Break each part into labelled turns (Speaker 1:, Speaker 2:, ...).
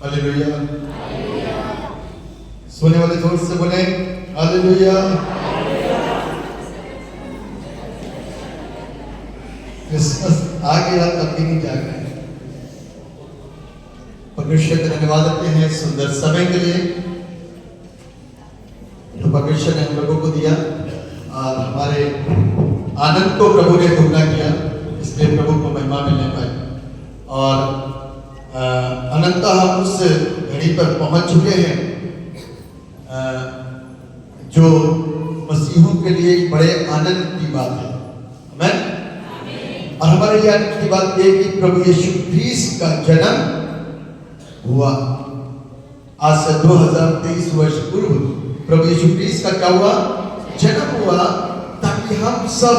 Speaker 1: Hallelujah. सोने वाले जोर से बोले हालेलुया। क्रिसमस आ गया तब भी नहीं जाग रहे। परमेश्वर का धन्यवाद देते हैं सुंदर समय के लिए जो परमेश्वर ने हम लोगों को दिया, और हमारे आनंद को प्रभु ने दुगना किया, इसलिए प्रभु को महिमा मिलने पाई। और अनंतः हम उस घड़ी पर पहुंच चुके हैं जो मसीहों के लिए बड़े आनंद की बात है। आमीन। और हमारे लिए आनंद की बात यह कि प्रभु यीशु ख्रीस्त का जन्म हुआ। आज से 2023 वर्ष पूर्व प्रभु यीशु ख्रीस्त का क्या हुआ? जन्म हुआ, ताकि हम सब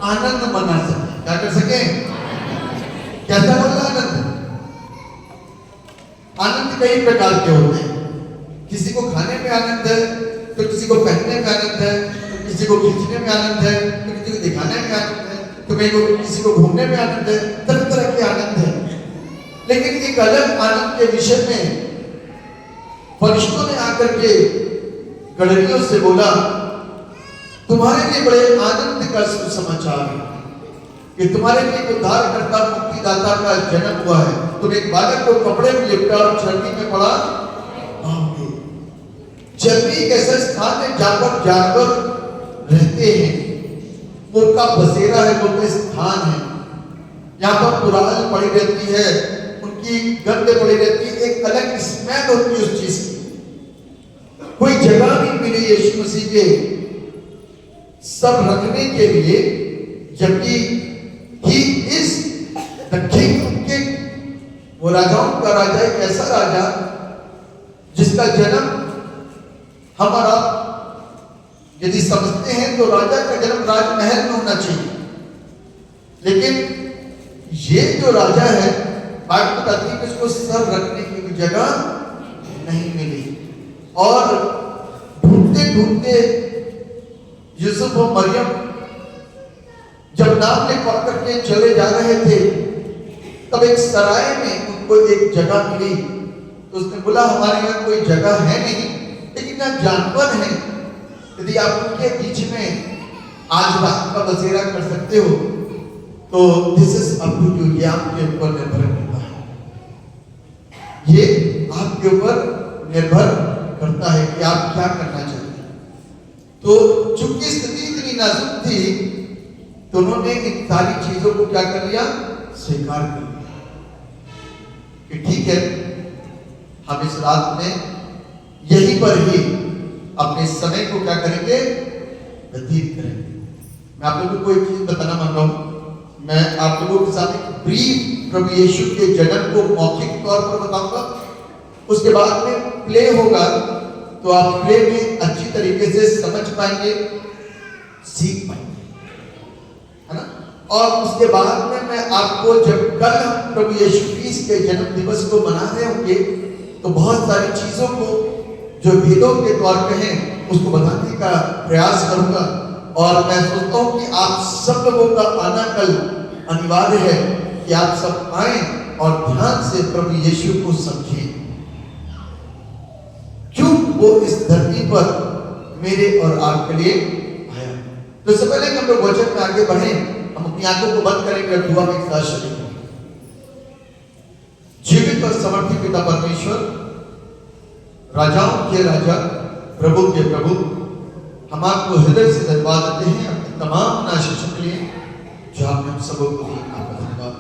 Speaker 1: आनंद मना सकें। क्या कर सकें? कैसा होगा आनंद? आनंद कई प्रकार के होते हैं। किसी को खाने में आनंद है, तो किसी को पहनने में आनंद है, तो किसी को खींचने में आनंद है, तो किसी को दिखाने में आनंद है, तो किसी को घूमने में आनंद है। तरह तरह के आनंद है। लेकिन एक अलग आनंद के विषय में फरिश्तों ने आकर के गड़रियों से बोला, तुम्हारे लिए बड़े आनंद का सुसमाचार है कि तुम्हारे लिए उद्धारकर्ता मुक्तिदाता का जन्म हुआ है। तुम एक बालक को कपड़े में लिपटा और चरनी में पड़ा आओगे। जब भी एक ऐसा स्थान है जहां पर जानवर रहते हैं, वो उनका बसेरा है, वो उनका स्थान है। यहाँ पर पुराल पड़ी रहती है, उनकी गंध पड़ी रहती है, एक अलग स्मेल होती है उस चीज की। कोई जगह नहीं मिली यीशु मसीह के सब रखने के लिए, जबकि he is the king of king, वो राजाओं का राजा, एक ऐसा राजा जिसका जन्म हमारा यदि समझते हैं तो राजा का जन्म राजमहल में होना चाहिए। लेकिन ये जो राजा है, बाइबल बताती है कि उसको सर रखने की भी जगह नहीं मिली। और ढूंढते ढूंढते यूसुफ और मरियम जब नाम लिखवा करके चले जा रहे थे, तब एक सराय में उनको एक जगह मिली। तो उसने बोला, हमारे यहाँ कोई जगह है नहीं, लेकिन यहाँ जानवर हैं, यदि आप उनके बीच में आज रात का बसेरा कर सकते हो तो this is up to you. ये आपके ऊपर निर्भर करता है, ये आपके ऊपर निर्भर करता है कि आप क्या करना चाहते हैं। तो चूंकि स्थिति इतनी नाजुक थी, तो उन्होंने इन सारी चीजों को क्या कर लिया? स्वीकार कर लिया कि ठीक है, हम इस रात में यहीं पर ही अपने समय को क्या करेंगे? व्यतीत करेंगे। मैं आप लोगों को एक चीज बताना मान रहा हूं। मैं आप लोगों के साथ एक ब्रीफ प्रभु यीशु के जन्म को मौखिक तौर पर बताऊंगा, उसके बाद में प्ले होगा, तो आप प्ले में अच्छी तरीके से समझ पाएंगे, सीख पाएंगे, है ना। और उसके बाद में मैं आपको, जब कल हम प्रभु यीशु ख्रीस्त के जन्म दिवस को मना रहे होंगे, तो बहुत सारी चीजों को जो वेदों के तौर पे हैं उसको बताने का प्रयास करूंगा। और मैं सोचता हूं कि आप सब लोगों का आना कल अनिवार्य है कि आप सब आए और ध्यान से प्रभु यीशु को समझिए, क्यों वो इस धरती पर मेरे और आपके लिए आया। तो इससे पहले कि हम लोग वचन में आगे बढ़े, हम अपनी आंखों को बंद करेंगे और दुआ में एक साथ शरीक होंगे। जीवित और समर्थी पिता परमेश्वर, राजाओं के राजा, प्रभु के प्रभु, हम आपको हृदय से धन्यवाद देते हैं अपनी तमाम आशीषों के लिए जो आपने हम सबों को दी। आपका धन्यवाद।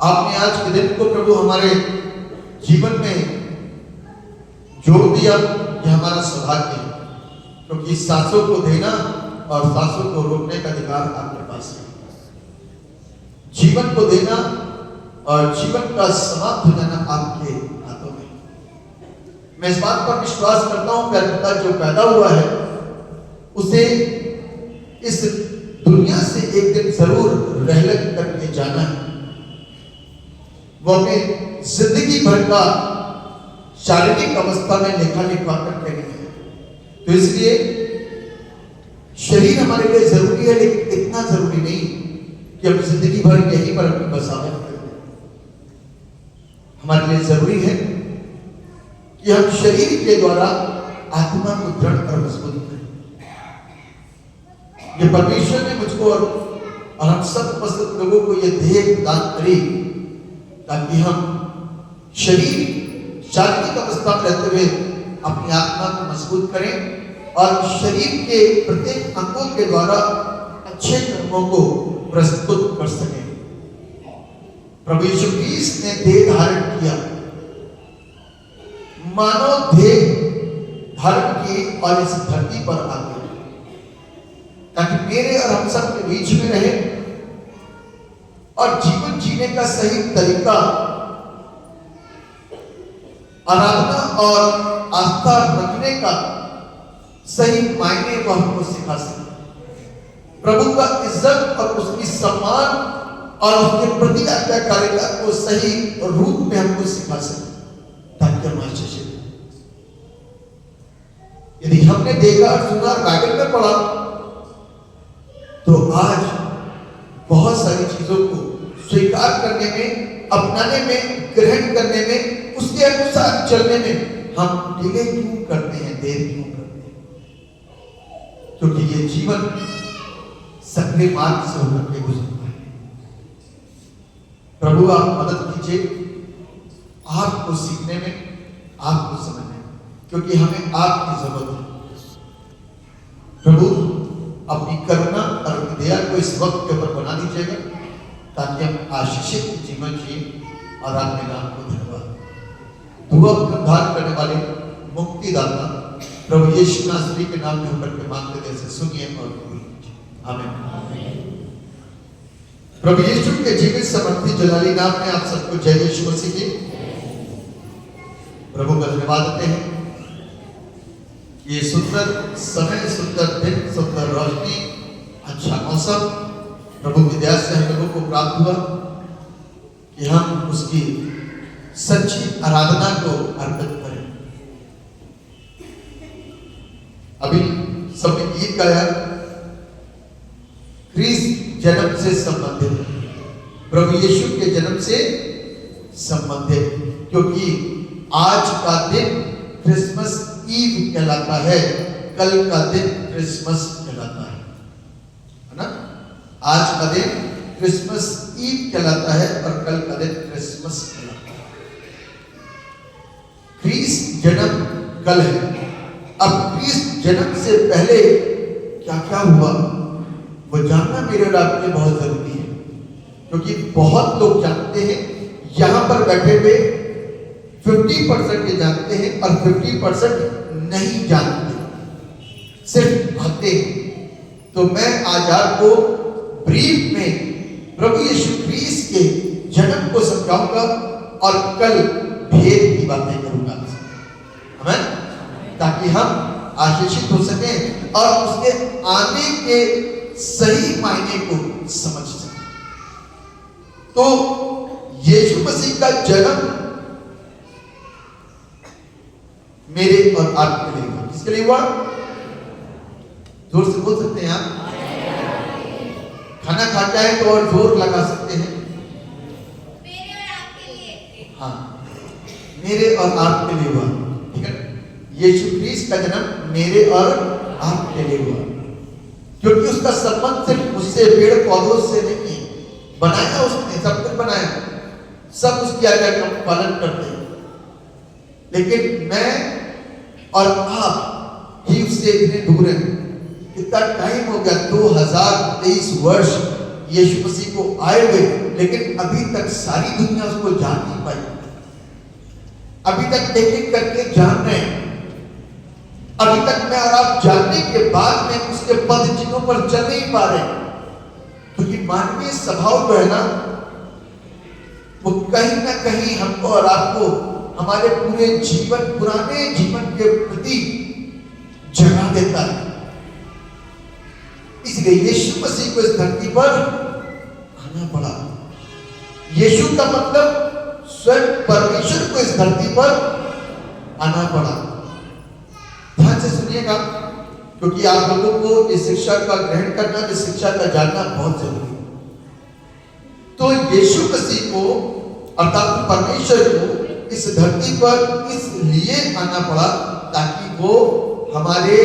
Speaker 1: आपने आज के दिन को प्रभु हमारे जीवन में जोड़ दिया, यह हमारा सौभाग्य है, क्योंकि सांसों को देना और सांसों को रोकने का अधिकार आपके पास है। जीवन को देना और जीवन का समाप्त हो जाना आपके हाथों में। मैं इस बात पर विश्वास करता हूं, प्यारे पिता, जो पैदा हुआ है उसे इस दुनिया से एक दिन जरूर रहलग करके जाना है। वो अपनी जिंदगी भर का शारीरिक अवस्था में लेखा लिखवा करके नहीं है। तो इसलिए शरीर हमारे लिए जरूरी है, लेकिन इतना जरूरी नहीं कि हम जिंदगी भर यहीं पर अपनी बसावट करें। हमारे लिए जरूरी है कि हम शरीर के द्वारा आत्मा को दृढ़ और मजबूत करें। ये परमेश्वर ने मुझको और हम सब उपस्थित लोगों को ये ध्येय प्रदान करी ताकि हम शरीर शारीरिक अवस्था में रहते हुए अपनी आत्मा को मजबूत करें और शरीर के प्रत्येक अंगों के द्वारा अच्छे कर्मों को प्रस्तुत कर सकें। प्रभु यीशु क्रिस्त ने देह धारण किया, मानव देह धारण की और इस धरती पर आ गए ताकि मेरे और हम सब के बीच में रहे और जीवन जीने का सही तरीका, आराधना और आस्था रखने का सही मायने को हमको सिखा सके। प्रभु का इज्जत और उसकी सम्मान और उसके प्रति आज्ञाकारिता को सही रूप में हमको सिखा सके ताकि हम आशीषित। यदि हमने देखा और सुना और बाइबल में पढ़ा तो आज बहुत सारी चीजों को स्वीकार करने में, अपनाने में, ग्रहण करने में, उसके अनुसार चलने में हम डिले क्यों करते हैं, देर क्यों करते हैं? क्योंकि ये जीवन सक्रिय मार्ग से होकर के गुजरता है। प्रभु आप मदद कीजिए आपको सीखने में, आपको समझने में, क्योंकि हमें आपकी जरूरत है। प्रभु अपनी करुणा और अपनी दया को इस वक्त के ऊपर बना दीजिएगा ताकि हम आशीषित जीवन जिए और आपके नाम को धन्यवाद। दुआ उद्धार करने वाले मुक्तिदाता प्रभु यीशु नासरी के नाम में होकर के मांगते जैसे सुनिए और कबूल कीजिए। आमीन। प्रभु यीशु के जीवित समर्थी जलाली नाम में आप सबको जय यीशु मसीह की। प्रभु का धन्यवाद देते हैं। ये सुंदर समय, सुंदर दिन, सुंदर रोशनी, अच्छा मौसम प्रभु की दया से हम लोगों को प्राप्त हुआ कि हम उसकी सच्ची आराधना को अर्पित करें। अभी सबने गीत गाया क्रिस्त जन्म से संबंधित, प्रभु यीशु के जन्म से संबंधित, क्योंकि आज का दिन क्रिसमस ईव कहलाता है, कल का दिन क्रिसमस कहलाता है ना? आज का दिन क्रिसमस ईव कहलाता है और कल का दिन क्रिसमस कहलाता है। क्रिस्त जन्म कल है। अब क्रिस्त जन्म से पहले क्या क्या हुआ वो जानना मेरे और आपके लिए बहुत जरूरी है, क्योंकि बहुत लोग जानते हैं, यहां पर बैठे हुए 50% ये जानते हैं और 50% नहीं जानते, सिर्फ भागते हैं। तो मैं आज आपको ब्रीफ में प्रभु यीशु क्रिस्त के जन्म को समझाऊंगा और कल भेद की बातें करूंगा, आमीन, ताकि हम आशीषित हो सकें और उसके आने के सही मायने को समझ सकें। तो यीशु मसीह का जन्म मेरे और आपके लिए हुआ। किसके लिए हुआ? जोर से बोल सकते हैं आप? खाना खा जाए तो और जोर लगा सकते हैं।
Speaker 2: मेरे और आपके लिए।
Speaker 1: हाँ, मेरे और आपके लिए हुआ, ठीक है। यीशु क्रिस्त का जन्म मेरे और आपके लिए हुआ, क्योंकि उसका संबंध सिर्फ उससे, पेड़ पौधों से नहीं है। बनाया उसने, सब कुछ बनाया, सब उसकी आज्ञा का पालन करते हैं, लेकिन मैं और आप ही उससे इतने दूर हैं। कितना टाइम हो गया, 2023 वर्ष यीशु मसीह को आए हुए, लेकिन अभी तक सारी दुनिया उसको जान नहीं पाई। अभी तक एक एक करके जान रहे हैं। अभी तक मैं और आप जानने के बाद में उसके पद चिन्हों पर चल नहीं पा रहे, क्योंकि मानवीय स्वभाव जो है ना, वो कहीं ना कहीं हमको और आपको हमारे पूरे जीवन, पुराने जीवन के प्रति जगा देता है। इसलिए यीशु मसीह को इस धरती पर आना पड़ा। यीशु का मतलब स्वयं परमेश्वर को इस धरती पर आना पड़ा। ध्यान से सुनिएगा, क्योंकि आप लोगों को इस शिक्षा का ग्रहण करना, इस शिक्षा का जानना बहुत जरूरी है। तो यीशु मसीह को अर्थात परमेश्वर को इस धरती पर इसलिए आना पड़ा ताकि वो हमारे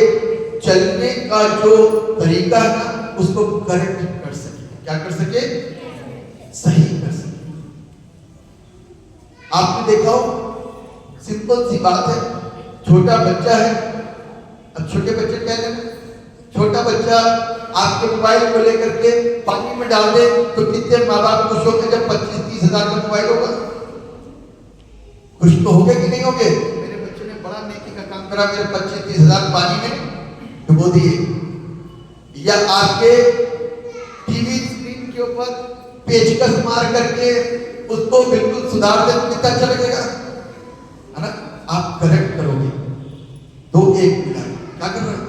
Speaker 1: चलने का जो तरीका है ना उसको करेक्ट कर सके। क्या कर सके? सही कर सके। आपने देखा हो, सिंपल सी बात है, छोटा बच्चा है। अब छोटे बच्चे क्या करें? छोटा बच्चा आपके मोबाइल को लेकर के पानी में डाल दे तो कितने माँ बाप खुश होंगे जब 25-30 हजार का मोबाइल होगा? खुश तो होंगे कि नहीं होंगे? मेरे बच्चे ने बड़ा नेकी का काम करा, मेरे 25-30 हजार पानी में डुबो दिए। या आपके टीवी स्क्रीन के ऊपर पेचकस मार करके उसको बिल्कुल सुधार दे तो कितना अच्छा लगेगा, है ना? आप करेक्ट करोगे, 2-1 मिला क्या कर रहे हो?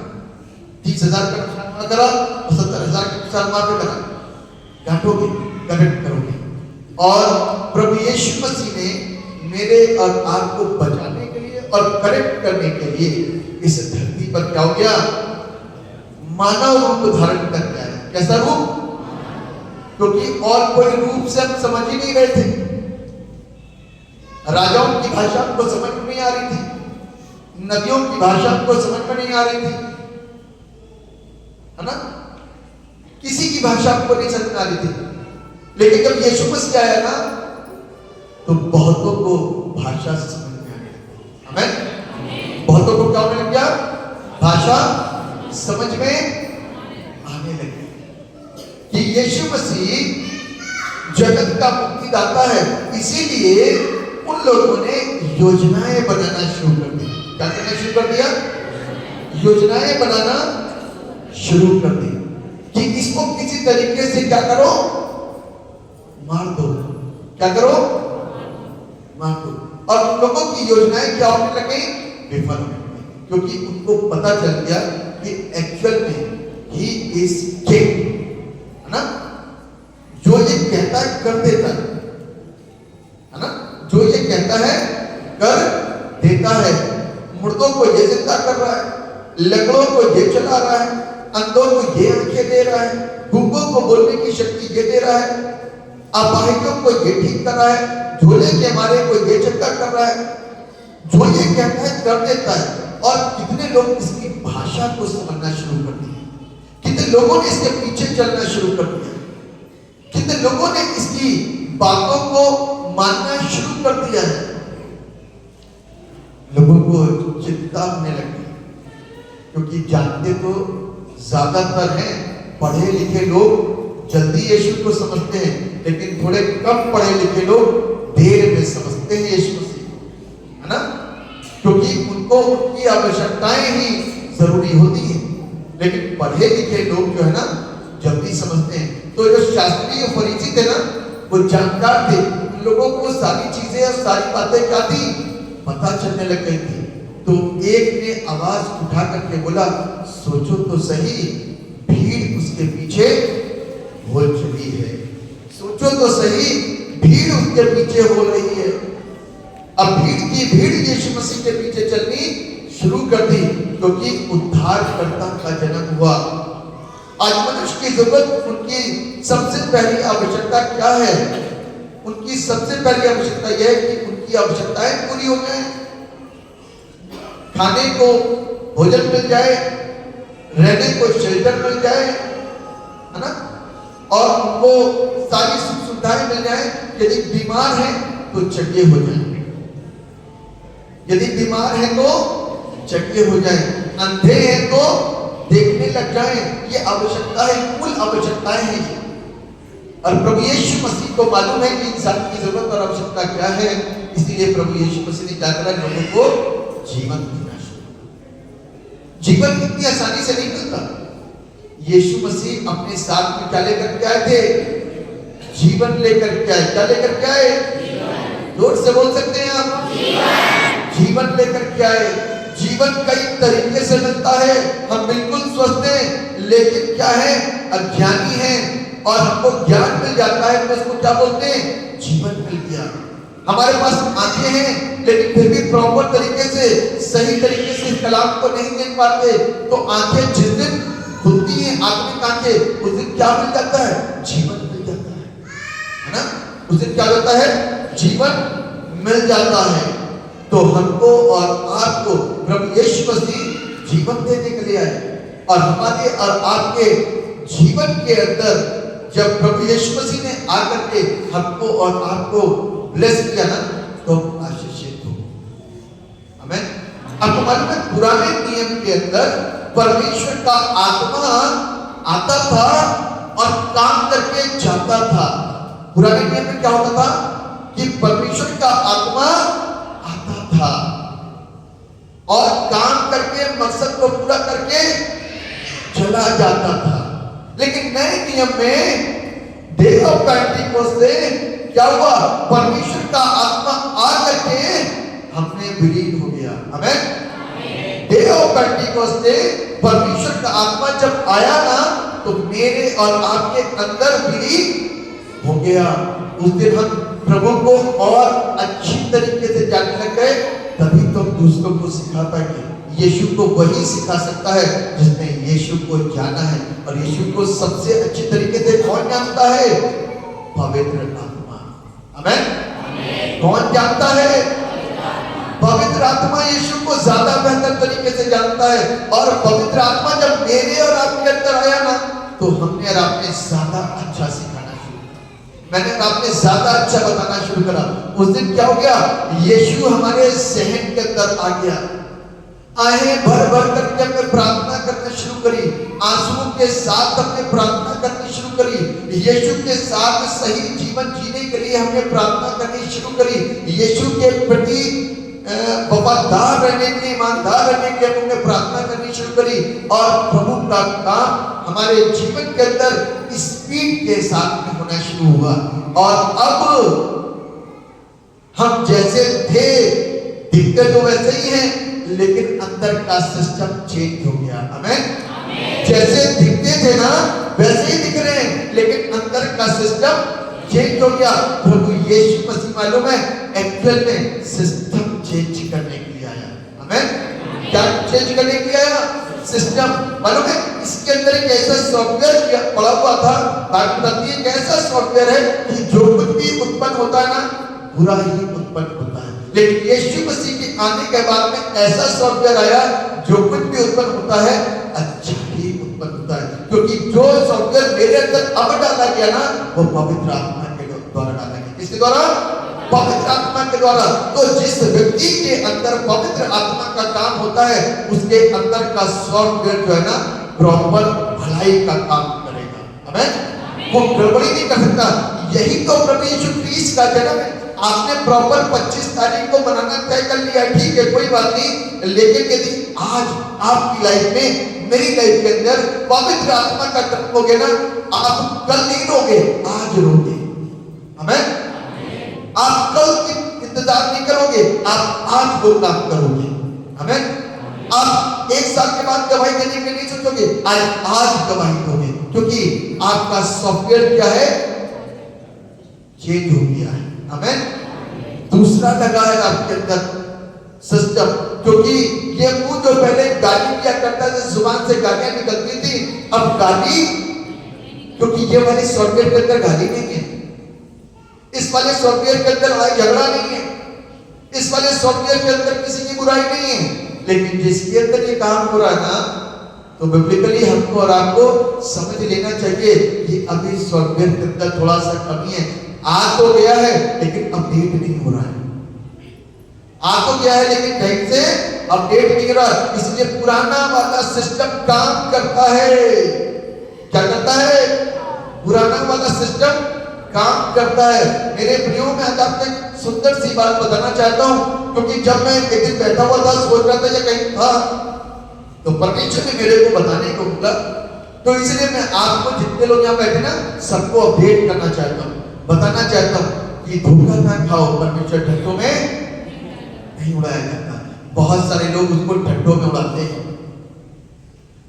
Speaker 1: 30,000 का नुकसान करा और 70,000 का नुकसान मार के करा, डांटोगे, करेक्ट करोगे। और प्रभु यीशु मसीह ने मेरे और आपको बचाने के लिए और करेक्ट करने के लिए इस धरती पर क्या हो गया? मानव रूप धारण करके आया। कैसा रूप? क्योंकि और कोई रूप से हम समझ ही नहीं रहे थे। राजाओं की भाषा हमको समझ में नहीं आ रही थी, नदियों की भाषा हमको समझ में नहीं आ रही थी, है ना? किसी की भाषा हमको नहीं समझ में आ रही थी। लेकिन जब यीशु मसीह आया ना तो बहुतों को भाषा समझ में आने लगी। आमीन। बहुतों को क्या होने लग गया? भाषा समझ में आने लगी कि यीशु मसीह जगत का मुक्तिदाता है। इसीलिए उन लोगों ने योजनाएं बनाना शुरू कर दी। क्या करना शुरू कर दिया? योजनाएं बनाना शुरू कर दी कि इसको किसी तरीके से क्या करो? मार दो। क्या करो? मार दो। और लोगों की योजनाएं क्या होने लगी? विफल होने लगी, क्योंकि उनको पता चल गया कि एक्चुअल में ही इज किंग, है ना? जो ये कहता है कर देता है ना? जो ये कहता है कर देता है। मुर्दों को ये जिंदा कर रहा है, लंगड़ों को ये चला रहा है, अंधों को ये आंखें दे रहा है, गूंगों को बोलने की शक्ति ये दे रहा है, अपाहिजों को ये ठीक कर रहा है, झोले के मारे को ये चक्का कर रहा है। जो ये कहता है कर देता है। और कितने लोग इसकी भाषा को समझना शुरू कर दिए, कितने लोगों ने इसके पीछे चलना शुरू कर दिया, कितने लोगों ने इसकी बातों को मानना शुरू कर दिया है। लोगों को चिंता होने लगी, क्योंकि जानते तो ज्यादातर हैं, पढ़े लिखे लोग जल्दी यीशु को समझते हैं, लेकिन थोड़े कम पढ़े लिखे लोग देर में समझते हैं यीशु मसीह को, है ना? क्योंकि उनको उनकी आवश्यकताएं ही जरूरी होती हैं। लेकिन पढ़े लिखे लोग जो है ना जल्दी समझते हैं। तो जो शास्त्री और फरीसी थे ना वो जानकार थे, उन लोगों को सारी चीजें और सारी बातें क्या थी पता चलने लग गई थी। तो एक ने आवाज उठा करके बोला, सोचो तो सही, भीड़ उसके पीछे हो चुकी है। सोचो तो सही, भीड़ उसके पीछे हो रही है। अब भीड़ की भीड़ यीशु मसीह के पीछे चलनी शुरू कर दी, क्योंकि उद्धारकर्ता का जन्म हुआ। आज मनुष्य की जरूरत, उनकी सबसे पहली आवश्यकता क्या है? उनकी सबसे पहली आवश्यकता यह है कि उनकी आवश्यकताएं पूरी हो जाए, खाने को भोजन मिल जाए, रहने को शेल्टर मिल जाए, है ना? और उनको सारी सुख सुविधाएं मिल जाए। यदि बीमार है तो चंगे हो जाए, यदि बीमार है तो चंगे हो जाए, अंधे हैं तो देखने लग जाए। ये आवश्यकता है, मूल आवश्यकताएं हैं ये। और प्रभु यीशु मसीह को मालूम है कि इंसान की जरूरत और आवश्यकता क्या है, इसीलिए प्रभु यीशु मसीह ने क्या करा? लोगों को जीवन देना शुरू। जीवन इतनी आसानी से नहीं मिलता। यीशु मसीह अपने साथ में क्या लेकर के आए थे? जीवन लेकर के आए। क्या लेकर के आए? जोर से बोल सकते हैं आप? जीवन लेकर के आए। जीवन कई तरीके से मिलता है। हम बिल्कुल स्वस्थ हैं, लेकिन क्या है? अज्ञानी हैं, और हमको ज्ञान मिल जाता है तो उसको क्या बोलते हैं? जीवन मिल गया। हमारे पास आंखें हैं, लेकिन फिर भी प्रॉपर तरीके से, सही तरीके से इस कलाम को नहीं देख पाते। तो आंखें जिस दिन खुलती हैं, आत्मिक आंखें, उस दिन क्या मिल जाता है? जीवन मिल जाता है ना? उस दिन क्या होता है? जीवन मिल जाता है। तो हमको और आपको प्रभु यीशु मसीह जीवन देने के लिए आए, और हमारे और आपके जीवन के अंदर जब प्रभु यीशु मसीह ने आकर के हमको और आपको ब्लेस किया ना, तो आशीषित हो। आमीन। आपको मालूम है पुराने नियम के अंदर परमेश्वर का आत्मा आता था और काम करके जाता था। पुराने नियम में क्या होता था कि परमेश्वर का आत्मा आता था और काम करके मकसद को पूरा करके चला जाता था। लेकिन नए नियम में डे ऑफ पेंटिकोस्ट से क्या हुआ, परमेश्वर का आत्मा आ करके हमने विलीन हो गया। आमीन। डे ऑफ पेंटिकोस्ट से परमेश्वर का आत्मा जब आया ना, तो मेरे और आपके अंदर विलीन हो गया। उस दिन हम प्रभु को और अच्छी तरीके से जानने लग गए, तभी तो हम दूसरों को सिखा पाएंगे। यीशु को वही सिखा सकता है जिसने यीशु को जाना है, और यीशु को सबसे अच्छी तरीके से कौन जानता है? पवित्र आत्मा। आमीन। कौन जानता है? पवित्र आत्मा यीशु को ज्यादा बेहतर तरीके से जानता है। और पवित्र आत्मा जब मेरे और आपके अंदर आया ना, तो हमने और आपने ज्यादा अच्छा सिखाना शुरू किया, मैंने और आपने ज्यादा अच्छा बताना शुरू करा। उस दिन क्या हो गया, यीशु हमारे सहन के अंदर आ गया। आए भर भर करके हमने प्रार्थना करना शुरू करी, आंसुओं के साथ हमने प्रार्थना करनी शुरू करी। यीशु के साथ सही जीवन जीने के लिए हमने प्रार्थना करनी शुरू करी। यीशु के प्रति वफादार रहने के लिए, ईमानदार रहने के लिए हमने प्रार्थना करनी शुरू करी। और प्रभु का काम हमारे जीवन के अंदर स्पीड के साथ में होना शुरू हुआ। और अब हम जैसे थे, दिखते तो वैसे ही हैं, लेकिन अंदर का सिस्टम चेंज हो गया। आमीन। जैसे दिखते थे ना, वैसे ही दिख रहे हैं, लेकिन अंदर का सिस्टम चेंज हो गया। प्रभु यीशु मसीह मालूम है एक्चुअल में सिस्टम चेंज करने के लिए आया। आमीन। क्या चेंज करने के लिए आया? सिस्टम। मालूम है इसके अंदर एक ऐसा सॉफ्टवेयर पड़ा हुआ था, बात बताती है, एक ऐसा सॉफ्टवेयर है कि जो कुछ भी उत्पन्न होता है ना, बुरा ही उत्पन्न होता है। लेकिन यीशु मसीह के आने के बाद में ऐसा सॉफ्टवेयर आया, जो कुछ भी उत्पन्न होता है अच्छा ही उत्पन्न होता है। क्योंकि जो सॉफ्टवेयर मेरे अंदर अब डाला गया ना, वो पवित्र आत्मा के द्वारा डाला गया। किसके द्वारा? पवित्र आत्मा के द्वारा। तो जिस व्यक्ति के अंदर पवित्र आत्मा का काम होता है, उसके अंदर का सॉफ्टवेयर जो है ना, प्रॉपर भलाई का काम करेगा। आमीन। वो गड़बड़ी नहीं कर सकता। यही तो प्रभु यीशु क्रिस्ट का जन्म है। आपने प्रॉपर 25 तारीख को मनाना तय कर लिया, ठीक है, कोई बात नहीं। लेकिन यदि आज आपकी लाइफ में, मेरी लाइफ के अंदर पवित्र आत्मा का काम हो गया ना, आप कल नहीं रोगे, आज रोगे। आमीन। आप कल की इंतजार नहीं करोगे, आप आज वो काम करोगे। आमीन। आप एक साल के बाद गवाही देने के लिए नहीं सोचोगे, आज गवाही दोगे, क्योंकि आपका सॉफ्टवेयर क्या है? चेंज हो गया है। आमीन। दूसरा लगा है आपके अंदर सिस्टम, क्योंकि ये मुंह जो पहले गाली किया करता था, जुबान से गालियां निकलती थी, अब गाली, क्योंकि ये वाले सॉफ्टवेयर के अंदर गाली नहीं है, इस वाले सॉफ्टवेयर के अंदर लड़ाई झगड़ा नहीं है, इस वाले सॉफ्टवेयर के अंदर किसी की बुराई नहीं है। लेकिन जिसके अंदर ये काम हो रहा है ना, तो बिब्लिकली हमको और आपको समझ लेना चाहिए कि अभी सॉफ्टवेयर के अंदर थोड़ा सा कमी है। आ तो गया है लेकिन अपडेट नहीं हो रहा है, आ तो गया है लेकिन ढंग से अपडेट नहीं हो रहा है। इसलिए पुराना वाला सिस्टम काम करता है। क्या करता है? पुराना वाला सिस्टम काम करता है। मेरे प्रियो, मैं आज आपको एक सुंदर सी बात बताना चाहता हूं, क्योंकि जब मैं एक दिन बैठा हुआ था, सोच रहा था या कहीं था, तो परमेश्वर ने मेरे को बताने को बोला, तो इसलिए मैं आपको जितने लोग यहाँ बैठे ना, सबको अपडेट करना चाहता हूँ, बताना चाहता हूँ कि धोखा ना खाओ। परमेश्वर ढट्टों में नहीं उड़ाया जाता। बहुत सारे लोग उसको ढट्टों में उड़ाते हैं,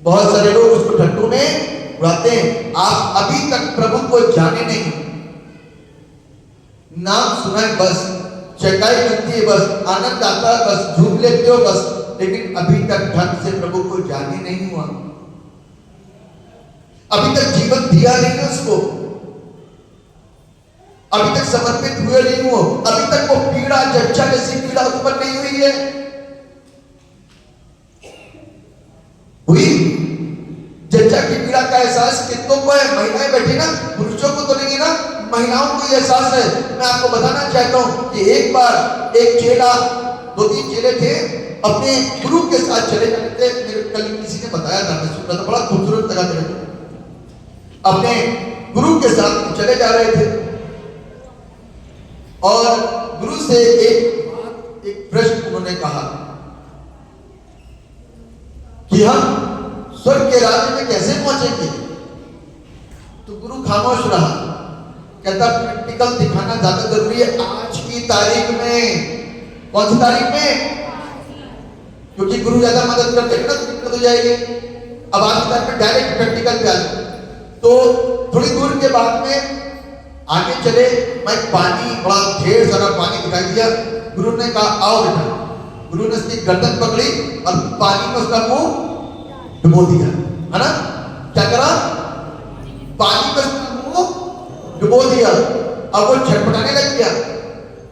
Speaker 1: बहुत सारे लोग उसको ढट्टों में उड़ाते हैं। आप अभी तक प्रभु को जाने नहीं, नाम सुना है बस, चकाई लगती है बस, आनंद आता है बस, झूम लेते हो बस, लेकिन अभी तक ढंग से प्रभु को जाने नहीं हुआ, अभी तक जीवन दिया नहीं है उसको। अभी तक समर्पित हुए नहीं हो, अभी तक वो पीड़ा जच्चा जैसी पीड़ा उत्पन्न नहीं हुई है। हुई जच्चा की पीड़ा का एहसास कितनों को है? महिलाएं बैठी ना, पुरुषों को तो नहीं ना, महिलाओं को यह एहसास है। मैं आपको बताना चाहता हूं कि एक बार एक चेला, 2-3 चेले थे, अपने गुरु के साथ चले जाते थे। मेरे कल किसी ने बताया था, मैं सुन रहा था, बड़ा खूबसूरत लगा मेरे को। अपने गुरु के साथ चले जा रहे थे और गुरु से एक प्रश्न उन्होंने कहा कि हम स्वर्ग के राज्य में कैसे पहुंचेंगे? तो गुरु खामोश रहा। कहता प्रैक्टिकल दिखाना ज्यादा जरूरी है आज की तारीख में। कौन सी तारीख में? क्योंकि गुरु ज्यादा मदद करते हैं ना तो दिक्कत हो जाएगी। अब आज की तारीख में डायरेक्ट प्रैक्टिकल पे आ जाओ। तो थोड़ी दूर के बाद में आगे चले, मैं पानी, बड़ा ढेर सारा पानी दिखाई दिया। गुरु ने कहा आओ बेटा। गुरु ने उसकी गर्दन पकड़ी और पानी में उसका मुंह डुबो दिया, है ना? क्या करा? पानी में उसका मुंह डुबो दिया। अब वो छटपटाने लग गया।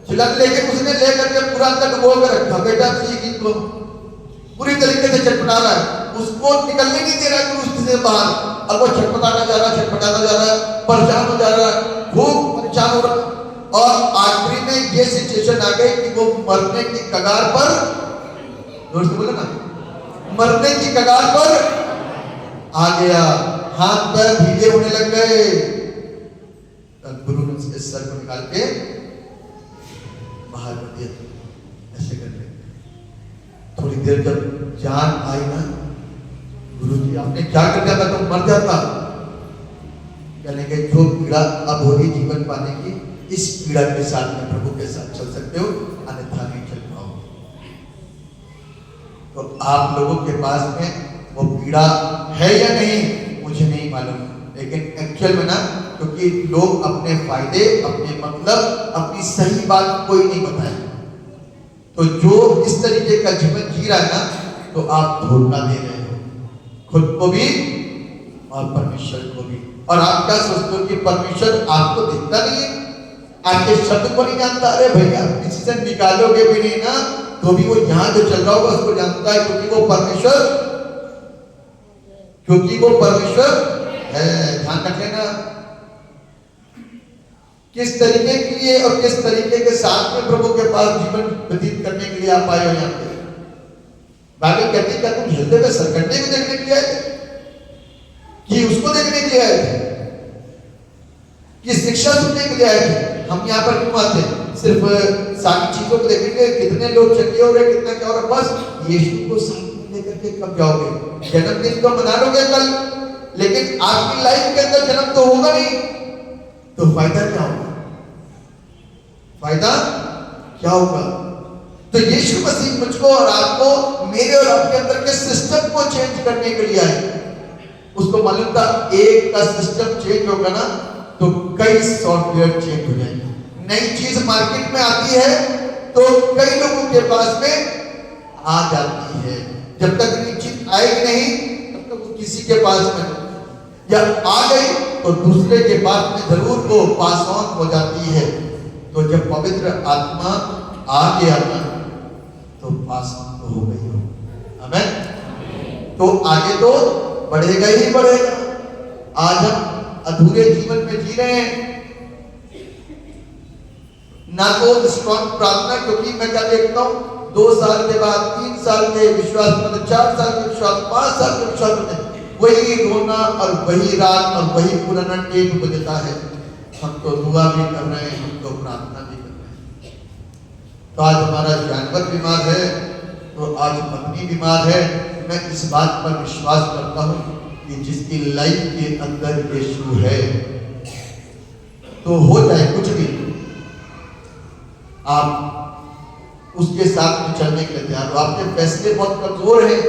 Speaker 1: चिल्लाने लेके उसने लेकर के पूरा अंदर डुबो कर रखा। बेटा सीखी तो पूरी तरीके से छटपटा रहा है, उसको निकलने नहीं दे रहा है गुरु से बाहर। और वो छटपटाना जा रहा है, छटपटाना जा रहा है, परेशान हो जा रहा है, खूब परेशान हो रहा है। और आखिरी में ये सिचुएशन आ गई कि वो मरने की कगार पर, दोस्त बोले ना, मरने की कगार पर आ गया। हाथ पैर भीगे होने लग गए। गुरु ने उसके सर को निकाल के बाहर कर दिया, ऐसे करके। थोड़ी देर जब जान आई ना, गुरु जी आपने क्या कर दिया था? तुम मर जाता। कहने के जो पीड़ा अब होगी जीवन पाने की, इस पीड़ा के साथ में प्रभु के साथ चल सकते हो, अन्यथा नहीं चल पाओगे। तो आप लोगों के पास में वो पीड़ा है या नहीं मुझे नहीं मालूम, लेकिन एक्चुअल में ना, क्योंकि लोग अपने फायदे, अपने मतलब, अपनी सही बात कोई नहीं बताए। तो जो इस तरीके का जीवन जी रहा है ना, तो आप धोखा दे रहे हो, खुद को भी और परमेश्वर को भी। और आप क्या सोचते हो कि परमेश्वर आपको दिखता नहीं है, आपके शब्द को नहीं जानता? अरे भैया डिसीजन निकालोगे भी नहीं ना, तो भी वो यहाँ जो चल रहा होगा उसको जानता है, क्योंकि वो परमेश्वर है। ध्यान रख लेना। किस तरीके के लिए और किस तरीके के साथ में प्रभु के पास जीवन व्यतीत करने के लिए आप आए हो यहाँ पे? बाइबल कहती है क्या तुम हिलते हुए सरकंडे को देखने के लिए आए थे, कि उसको देखने के लिए आए थे, कि शिक्षा सुनने के लिए आए थे? हम यहाँ पर क्यों आते हैं? सिर्फ सारी चीजों को देखेंगे, कितने लोग चंगे हो रहे, कितना क्या हो रहा, बस यीशु को साथ में लेकर के कब जाओगे? जन्मदिन तो मना लोगे कल, लेकिन आपकी लाइफ के अंदर जन्म तो होगा नहीं, तो फायदा क्या होगा? फायदा क्या होगा? तो यीशु मसीह मुझको और आपको, मेरे और आपके अंदर के सिस्टम को चेंज करने के लिए आए। उसको मालूम था एक का सिस्टम चेंज होगा ना तो कई सॉफ्टवेयर चेंज हो जाएंगे। नई चीज मार्केट में आती है तो कई लोगों के पास में आ जाती है। जब तक नई चीज आएगी नहीं तब तक वो किसी के पास में, या आ गई तो दूसरे के पास में जरूर वो पास ऑन हो जाती है। तो जब पवित्र आत्मा आ गया ना तो पास ऑन तो हो गई हो। आमीन। तो आगे तो बढ़ेगा ही बढ़ेगा। आज हम अधूरे जीवन में जी रहे हैं, ना तो स्ट्रॉन्ग प्रार्थना, क्योंकि मैं क्या देखता हूं 2 साल के बाद 3 साल के विश्वास में, 4 साल के विश्वास, 5 साल के विश्वास में वही रोना और वही रात और वही पुराना टेप बजता है। हम तो दुआ भी कर रहे हैं, हम तो प्रार्थना भी कर रहे हैं। तो आज हमारा जानवर बीमार है, तो आज पत्नी बीमार है। मैं इस बात पर विश्वास करता हूं कि जिसकी लाइफ के अंदर यीशु है तो हो जाए कुछ भी, आप उसके साथ में चलने के लिए तैयार हो। आपके फैसले बहुत कमजोर हैं,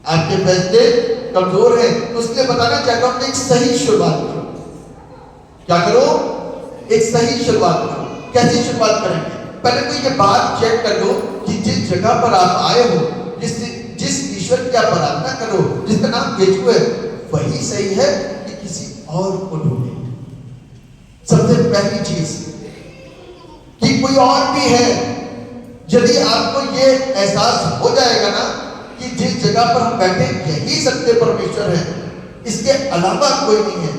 Speaker 1: आपके फैसले कमजोर हैं, तो उसके बताना चाहता हूं एक सही शुरुआत करो। क्या करो? एक सही शुरुआत करो। कैसी शुरुआत करेंगे? पहले तो ये बात चेक कर लो कि जिस जगह पर आप आए हो, जिस ईश्वर की आप आराधना करो, जिसका नाम यीशु है, वही सही है कि किसी और को ढूंढे? सबसे पहली चीज कि कोई और भी है। यदि आपको ये एहसास हो जाएगा ना कि जिस जगह पर हम बैठे यही सत्य परमेश्वर है, इसके अलावा कोई नहीं है,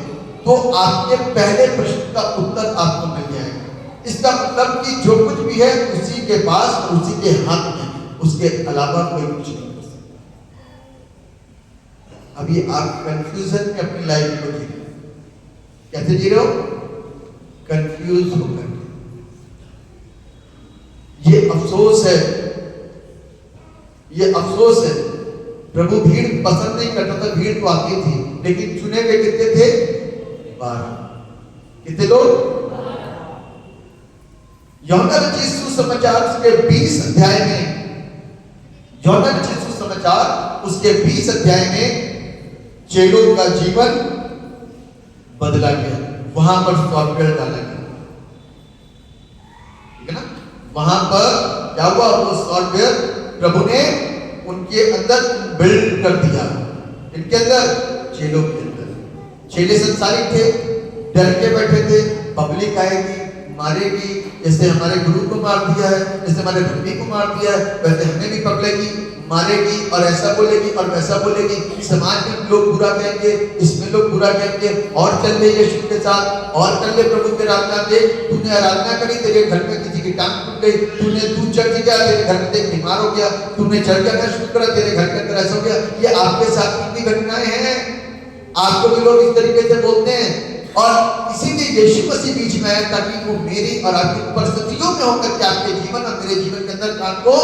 Speaker 1: तो आपके पहले प्रश्न का उत्तर आपको मिल जाएगा। इसका मतलब कि जो कुछ भी है उसी के पास और उसी के हाथ में, उसके अलावा कोई कुछ नहीं कर सकता। अभी आप कंफ्यूजन में अपनी लाइफ को जी रहे हो। कैसे जी रहे हो? कंफ्यूज होकर। ये अफसोस है, ये अफसोस है। प्रभु भीड़ पसंद नहीं करता था, भीड़ तो आती थी, लेकिन चुने गए कितने थे? 12। कितने लोग? यूहन्ना रचित सुसमाचार उसके 20 अध्याय में, यूहन्ना रचित सुसमाचार उसके 20 अध्याय में चेलों का जीवन बदला गया। वहां पर सॉफ्टवेयर डाला गया, ठीक है ना? वहां पर क्या हुआ? वो सॉफ्टवेयर प्रभु ने उनके अंदर बिल्ड कर दिया। इनके अंदर, चेलों के अंदर। चेले संसारिक थे, डर के बैठे थे, पब्लिक आएगी, मारेगी, जैसे हमारे गुरु को मार दिया है, जैसे हमारे धर्मी को मार दिया है, वैसे हमें भी पकड़ेगी, मारेगी और ऐसा बोलेगी और वैसा बोलेगी। समाज में लोग बुरा कहेंगे, इसमें लोग बुरा कहेंगे, और चल ले यीशु के साथ, और कर ले प्रभु के आराधना दे। तूने आराधना करी, तेरे घर में किसी की टांग टूट गई, तू चर्च गया, तेरे घर में देख बीमार हो गया, तूने चर्च जाना शुरू करा, तेरे घर के अंदर ऐसा हो गया। ये आपके साथ कितनी घटनाएं हैं। आपको भी लोग इस तरीके से बोलते हैं, और इसीलिए यीशु मसीह बीच में आया ताकि वो मेरी और आपकी परिस्थितियों में होकर के आपके जीवन और मेरे जीवन के अंदर काम को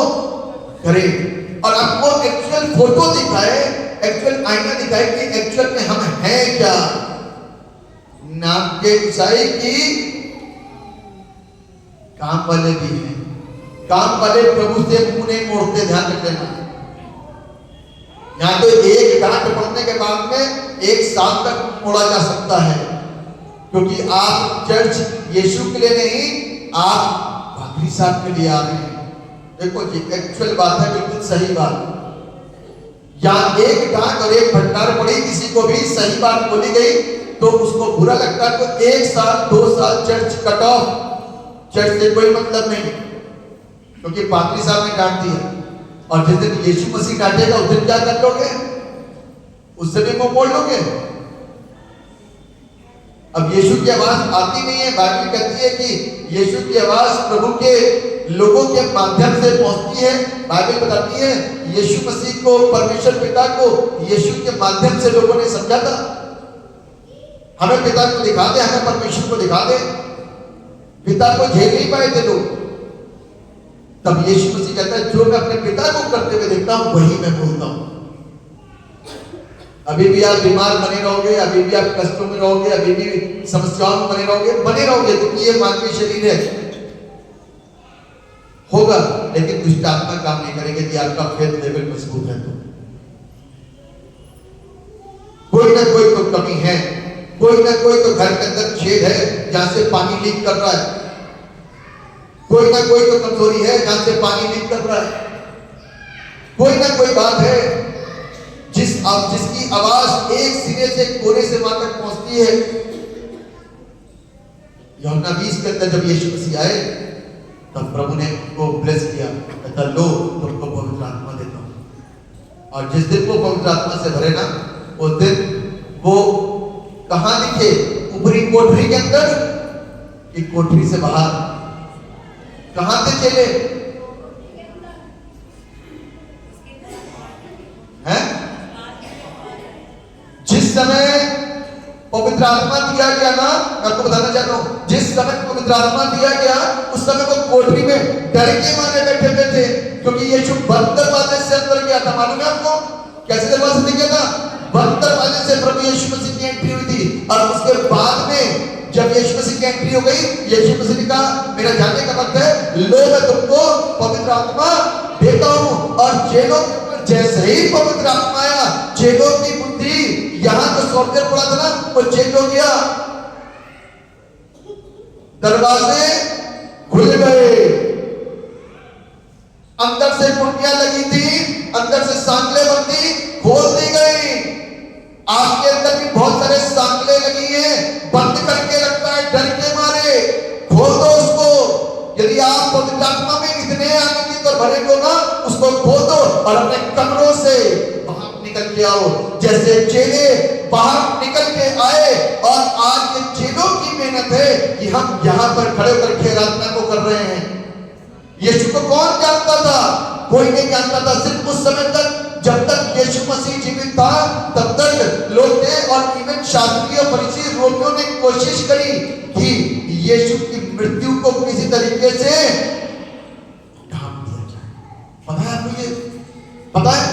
Speaker 1: करे, और आपको एक्चुअल फोटो दिखाए, एक्चुअल आईना दिखाए कि एक्चुअल में हम हैं क्या। नाम के ईसाई की काम वाले भी हैं, काम वाले प्रभु से मुंह नहीं मोड़ते, ध्यान रख लेना। यहाँ तो एक डांट पड़ने के बाद में 1 साल तक मोड़ा जा सकता है, क्योंकि आप चर्च यीशु के लिए नहीं, आप पादरी साहब के लिए आ रहे हैं। देखो जी, एक्चुअल बात है, बिल्कुल सही बात। यहाँ एक डांट और एक फटकार पड़ी, किसी को भी सही बात बोली गई तो उसको बुरा लगता है, तो 1 साल 2 साल चर्च कट ऑफ, चर्च से कोई मतलब नहीं, क्योंकि पादरी साहब ने डांट दिया। और जिस दिन यीशु मसीह डांटेगा उस दिन क्या कर लोगे? उस दिन मुंह मोड़ लोगे। अब यीशु की आवाज आती नहीं है। बाइबल कहती है कि यीशु की आवाज प्रभु के लोगों के माध्यम से पहुंचती है। बाइबल बताती है यीशु मसीह को, परमेश्वर पिता को यीशु के माध्यम से लोगों ने समझा था। हमें पिता को दिखा दे, हमें परमेश्वर को दिखा दे। पिता को झेल नहीं पाए थे लोग। तब यीशु मसीह कहता है जो मैं अपने पिता को करते हुए देखता हूं वही मैं बोलता हूं। अभी भी आप बीमार बने रहोगे, अभी भी आप कष्टों में रहोगे, अभी भी समस्याओं में बने रहोगे, क्योंकि ये मानवीय शरीर है। होगा, लेकिन दुष्ट आत्मा काम नहीं करेगी यदि आपका फेथ लेवल मजबूत है तो। कोई ना कोई तो कमी है, कोई ना कोई तो घर के अंदर छेद है जहां से पानी लीक कर रहा है, कोई ना कोई तो कमजोरी है जहां से पानी लीक कर रहा है, कोई ना कोई बात है जिसकी आवाज एक सिरे से कोने से वहां तक पहुंचती है। यूहन्ना 20 के अंदर जब यीशु मसीह आए तब प्रभु ने उनको ब्लेस किया, कहता लो तुमको पवित्र आत्मा देता हूं। और जिस दिन वो पवित्र आत्मा से भरे ना, उस दिन वो कहां दिखे? ऊपरी कोठरी के अंदर कि कोठरी से बाहर? कहां थे चले? हैं? जिस समय पवित्र आत्मा दिया गया ना, मैं आपको बताना चाहता हूं, जिस समय पवित्र आत्मा दिया गया उस समय वो कोठरी में डर के मारे बैठे हुए थे, क्योंकि यीशु बंद दरवाजे से अंदर गया था। मालूम है आपको कैसे दरवाजे से गया था? बंद दरवाजे से प्रभु यीशु मसीह की एंट्री हुई थी। और उसके बाद में जब यीशु मसीह की एंट्री हो गई, यीशु मसीह ने कहा मेरा जाने का वक्त है, लो मैं तुमको पवित्र आत्मा देता हूं। और चेलों के ऊपर जैसे ही पवित्र आत्मा आया, चेलों की बुद्धि यहां तो सॉफ्टवेयर पड़ा था ना, वो चेंज हो गया। दरवाजे खुल गए, अंदर से कुंडियां लगी थी, अंदर से सांकले बंदी खोल दी गई। आपके अंदर भी बहुत सारे सांकले लगी हैं, बंद करके रखता है, डर के भरे हो ना, उसको खो दो और अपने कमरों से बाहर निकल के आओ। जैसे चेले बाहर निकल के आए, और आज ये चेलों की मेहनत है कि हम यहाँ पर खड़े होकर के आराधना को कर रहे हैं। यीशु को कौन जानता था? कोई नहीं जानता था। सिर्फ उस समय तक जब तक यीशु मसीह जीवित था तब तक लोग थे, और इवन शास्त्रीय और फरीसी रोमियों ने कोशिश करी कि यीशु की मृत्यु को किसी तरीके से ढांप दिया जाए। पता है आपको? ये पता है